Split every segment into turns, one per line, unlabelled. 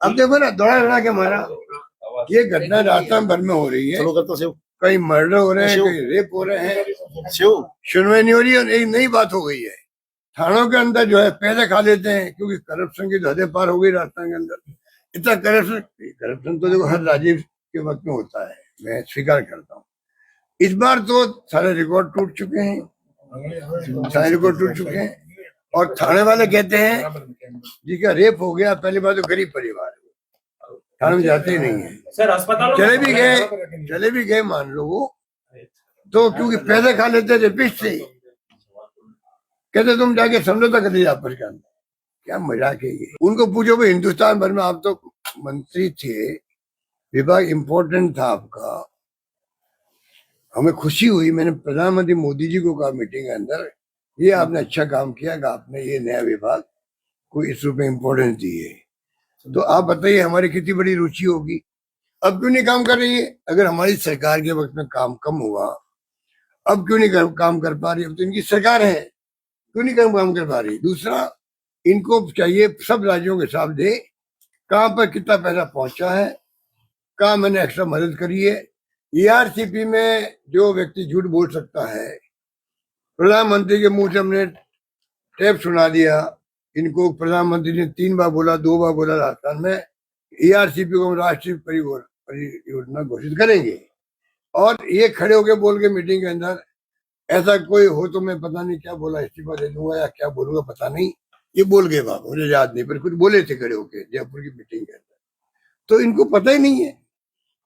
अब देखो ना, दौड़ा के मारा। ये घटना राजस्थान भर में हो रही है। कहीं मर्डर हो रहे हैं, कहीं रेप हो रहे हैं, सुनवाई नहीं हो रही है। एक नई बात हो गई है, थानों के अंदर जो है पैसे खा लेते हैं, क्योंकि करप्शन की हदें पार हो गई राजस्थान के अंदर। इतना करप्शन तो देखो हर राज्य के वक्त में होता है, मैं स्वीकार करता हूँ। इस बार तो सारे रिकॉर्ड टूट चुके हैं, और थाने वाले कहते हैं जी का रेप हो गया। पहली बात तो गरीब परिवार थाने में जाते ही नहीं है।
सर अस्पताल
चले भी गए मान लो वो तो, क्योंकि पैसे खा लेते रेपिस्ट से, कहते तुम जाके समझौता कर लीजिए आपस के अंदर। क्या मजाक है ये। उनको पूछो भाई, हिंदुस्तान भर में आप तो मंत्री थे, विभाग इम्पोर्टेंट था आपका। हमें खुशी हुई, मैंने प्रधानमंत्री मोदी जी को कहा मीटिंग के अंदर, ये आपने अच्छा काम किया कि आपने ये नया विभाग को इस रूप में इम्पोर्टेंस दी है। तो आप बताइए हमारी कितनी बड़ी रुचि होगी। अब क्यों नहीं काम कर रही है? अगर हमारी सरकार के वक्त में काम कम हुआ, अब क्यों नहीं काम कर पा रही? अब तो इनकी सरकार है, क्यों नहीं काम कर पा रही? दूसरा, इनको चाहिए सब राज्यों के हिसाब दे, कहाँ पर कितना पैसा पहुंचा है, कहाँ मैंने एक्स्ट्रा मदद करी है। ईआरसीपी में जो व्यक्ति झूठ बोल सकता है, प्रधानमंत्री के मुंह से हमने टेप सुना दिया। इनको प्रधानमंत्री ने 3 बार बोला, 2 बार बोला राजस्थान में ईआरसीपी को हम राष्ट्रीय परियोजना घोषित करेंगे, और ये खड़े होके बोल के मीटिंग के अंदर, ऐसा कोई हो तो मैं पता नहीं क्या बोला, इस्तीफा दे दूंगा या क्या बोलूंगा पता नहीं, ये बोल गए बाबा, मुझे याद नहीं, पर कुछ बोले थे खड़े होके जयपुर की मीटिंग के अंदर। तो इनको पता ही नहीं है,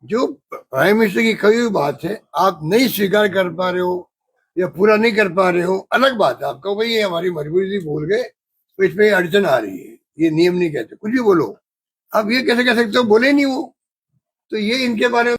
जो प्राइम मिनिस्टर की कही हुई बात है आप नहीं स्वीकार कर पा रहे हो या पूरा नहीं कर पा रहे हो, अलग बात है। आपका भाई ये हमारी मजबूरी थी, बोल गए तो इसमें अड़चन आ रही है, ये नियम नहीं कहते, कुछ भी बोलो। आप ये कैसे कह सकते हो, बोले नहीं वो। तो ये इनके बारे में